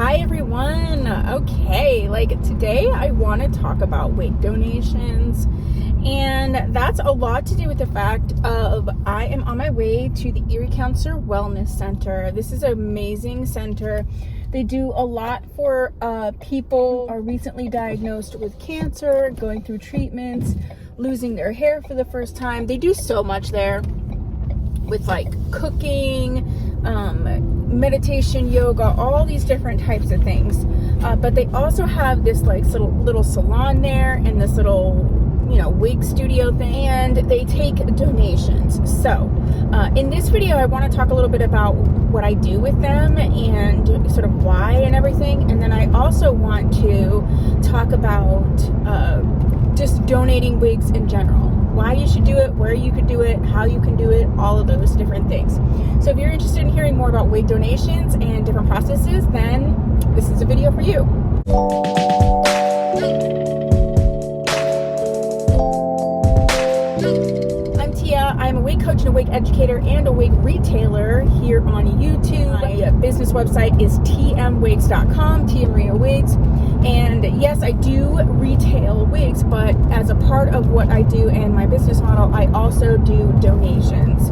Hi everyone. Okay, today I want to talk about wig donations, and that's a lot to do with the fact of I am on my way to the Erie Cancer Wellness Center. This is an amazing center. They do a lot for people who are recently diagnosed with cancer, going through treatments, losing their hair for the first time. They do so much there with cooking, meditation, yoga, all these different types of things. But they also have this little salon there and this little, wig studio thing, and they take donations. So in this video, I want to talk a little bit about what I do with them and sort of why and everything. And then I also want to talk about just donating wigs in general. Why you should do it, where you could do it, how you can do it, all of those different things. So if you're interested in hearing more about wig donations and different processes, then this is a video for you. I'm Tia. I'm a wig coach and a wig educator and a wig retailer here on YouTube. My business website is tmwigs.com, Tia Maria Wigs. And yes, I do retail wigs, but as a part of what I do and my business model, I also do donations.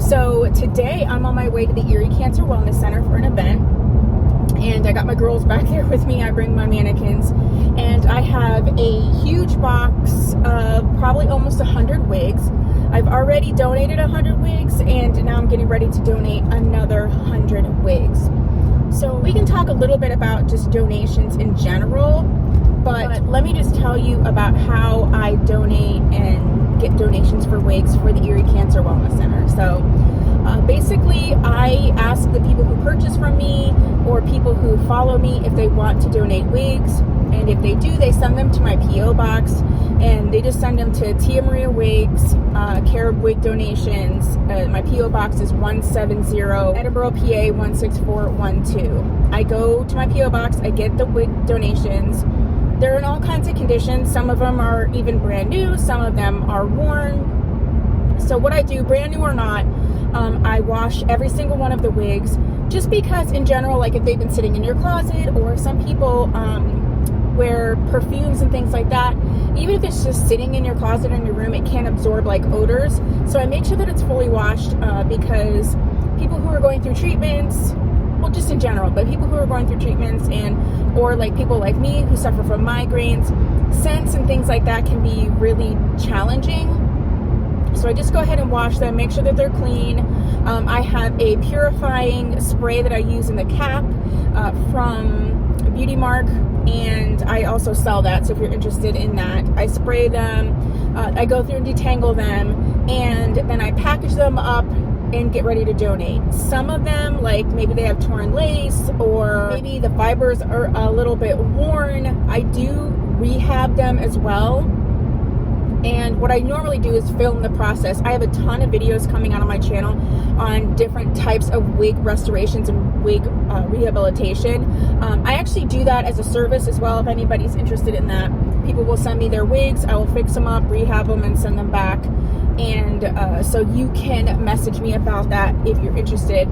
So today I'm on my way to the Erie Cancer Wellness Center for an event, and I got my girls back there with me. I bring my mannequins, and I have a huge box of probably almost 100 wigs. I've already donated 100 wigs, and now I'm getting ready to donate another 100 wigs. So we can talk a little bit about just donations in general, but let me just tell you about how I donate and get donations for wigs for the Erie Cancer Wellness Center. So basically, I ask the people who purchase from me or people who follow me if they want to donate wigs, and if they do, they send them to my P.O. box, and they just send them to Tia Maria Wigs, care of wig donations. My P.O. box is 170 Edinburgh, PA 16412. I go to my P.O. box, I get the wig donations. They're in all kinds of conditions. Some of them are even brand new, some of them are worn. So what I do, brand new or not, I wash every single one of the wigs, just because in general, if they've been sitting in your closet, or some people wear perfumes and things like that, even if it's just sitting in your closet or in your room, it can absorb odors. So I make sure that it's fully washed, because people who are going through treatments, well, just in general, but people who are going through treatments or people like me who suffer from migraines, scents and things like that can be really challenging. So I just go ahead and wash them, make sure that they're clean. I have a purifying spray that I use in the cap from Beauty Mark, and I also sell that. So if you're interested in that, I spray them, I go through and detangle them, and then I package them up and get ready to donate. Some of them, maybe they have torn lace, or maybe the fibers are a little bit worn, I do rehab them as well. And what I normally do is film the process. I have a ton of videos coming out on my channel on different types of wig restorations and wig rehabilitation. I actually do that as a service as well, if anybody's interested in that. People will send me their wigs, I will fix them up, rehab them, and send them back. And so you can message me about that if you're interested.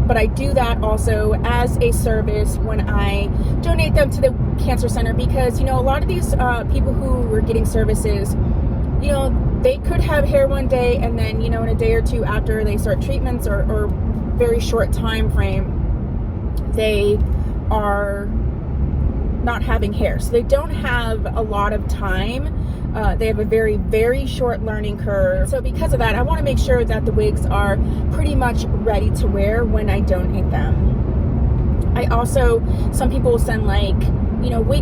But I do that also as a service when I donate them to the cancer center, because, a lot of these people who are getting services, they could have hair one day, and then, in a day or two after they start treatments, or very short time frame, they are not having hair. So they don't have a lot of time. They have a very, very short learning curve. So because of that, I want to make sure that the wigs are pretty much ready to wear when I donate them. I also, some people will send wig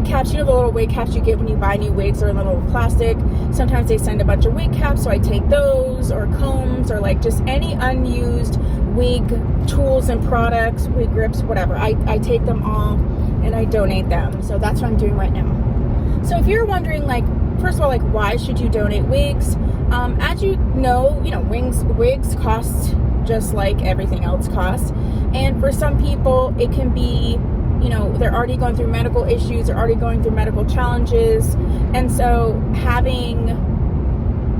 caps, the little wig caps you get when you buy new wigs, or a little plastic. Sometimes they send a bunch of wig caps, so I take those, or combs, or just any unused wig tools and products, wig grips, whatever. I take them all and I donate them. So that's what I'm doing right now. So if you're wondering, first of all, why should you donate wigs? As you know, wigs cost just like everything else costs. And for some people, it can be, they're already going through medical issues, they're already going through medical challenges. And so having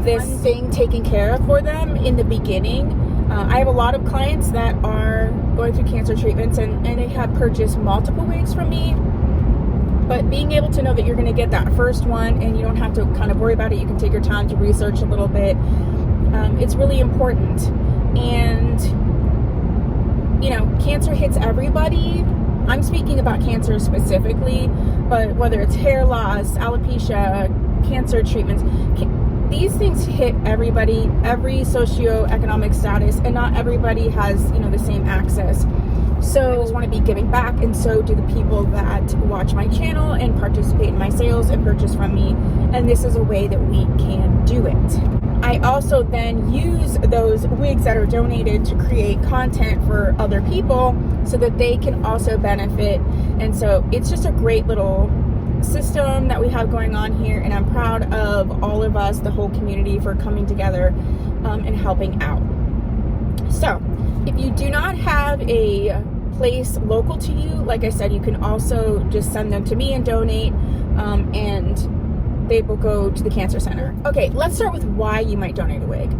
this thing taken care of for them in the beginning I have a lot of clients that are going through cancer treatments and they have purchased multiple wigs from me. But being able to know that you're going to get that first one and you don't have to kind of worry about it, you can take your time to research a little bit. It's really important. And, you know, cancer hits everybody. I'm speaking about cancer specifically, but whether it's hair loss, alopecia, cancer treatments, these things hit everybody, every socioeconomic status, and not everybody has, you know, the same access. So I just want to be giving back, and so do the people that watch my channel and participate in my sales and purchase from me. And this is a way that we can do it. I also then use those wigs that are donated to create content for other people so that they can also benefit. And so it's just a great little system that we have going on here, and I'm proud of all of us, the whole community, for coming together and helping out. So if you do not have a place local to you, like I said, you can also just send them to me and donate, and they will go to the cancer center. Okay, let's start with why you might donate a wig.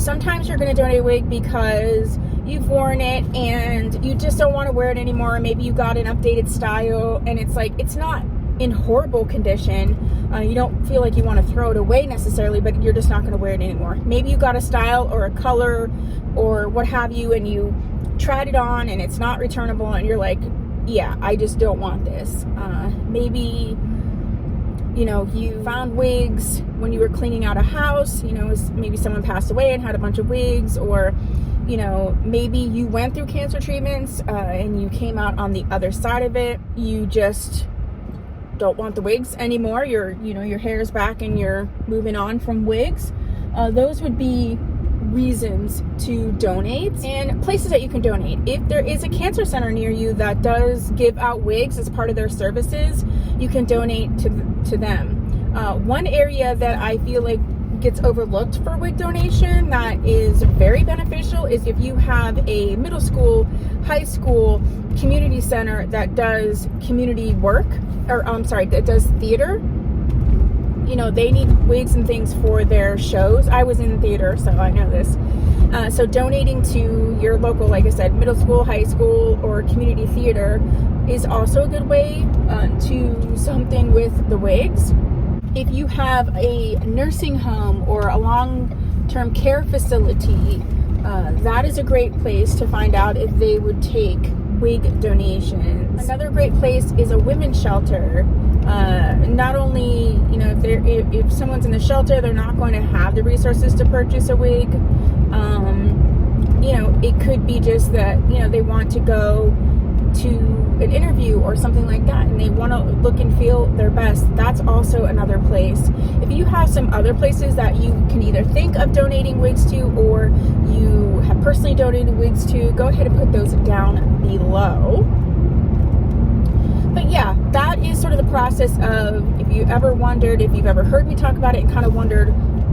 Sometimes you're going to donate a wig because you've worn it and you just don't want to wear it anymore. Maybe you got an updated style and it's like, it's not in horrible condition. You don't feel like you want to throw it away necessarily, but you're just not going to wear it anymore. Maybe you got a style or a color or what have you, and you tried it on and it's not returnable and you're like, yeah, I just don't want this. Maybe, you know, you found wigs when you were cleaning out a house, you know, maybe someone passed away and had a bunch of wigs, or, you know, maybe you went through cancer treatments and you came out on the other side of it. You just don't want the wigs anymore. Your hair's back and you're moving on from wigs. Those would be reasons to donate, and places that you can donate. If there is a cancer center near you that does give out wigs as part of their services, you can donate to them. One area that I feel like gets overlooked for wig donation that is very beneficial is if you have a middle school, high school, community center that does community work, or that does theater. You know, they need wigs and things for their shows. I was in theater, so I know this. So donating to your local, like I said, middle school, high school, or community theater is also a good way to do something with the wigs. If you have a nursing home or a long-term care facility, that is a great place to find out if they would take wig donations. Another great place is a women's shelter. Not only, you know, if someone's in the shelter, they're not going to have the resources to purchase a wig. You know, it could be just that, you know, they want to go to an interview or something like that and they want to look and feel their best. That's also another place. If you have some other places that you can either think of donating wigs to, or you have personally donated wigs to, go ahead and put those down below. But yeah, that is sort of the process of, if you ever wondered, if you've ever heard me talk about it and kind of wondered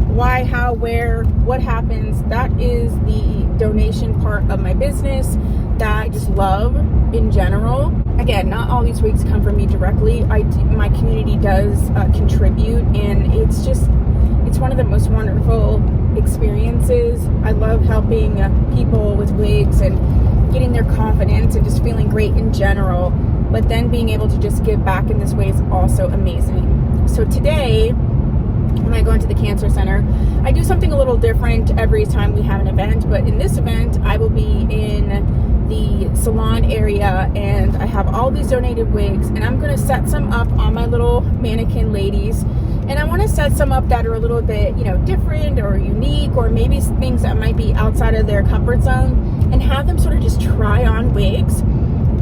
why, how, where, what happens, that is the donation part of my business that I just love in general. Again, not all these wigs come from me directly. My community does contribute, and it's one of the most wonderful experiences. I love helping people with wigs and getting their confidence and just feeling great in general. But then being able to just give back in this way is also amazing. So today, when I go into the cancer center, I do something a little different every time we have an event. But in this event, I will be in the salon area and I have all these donated wigs, and I'm going to set some up on my little mannequin ladies. And I want to set some up that are a little bit, you know, different or unique, or maybe things that might be outside of their comfort zone, and have them sort of just try on wigs.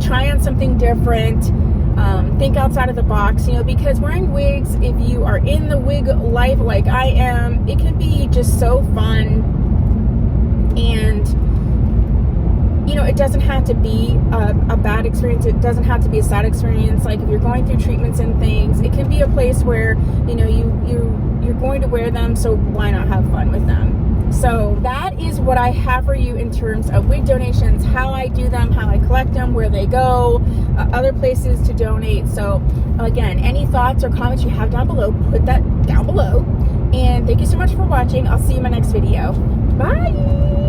Try on something different, think outside of the box, you know, because wearing wigs, if you are in the wig life like I am, it can be just so fun. And, you know, it doesn't have to be a bad experience. It doesn't have to be a sad experience. Like if you're going through treatments and things, it can be a place where, you know, you're going to wear them, so why not have fun with them? So that is what I have for you in terms of wig donations, how I do them, how I collect them, where they go, other places to donate. So again, any thoughts or comments you have down below, put that down below. And thank you so much for watching. I'll see you in my next video. Bye!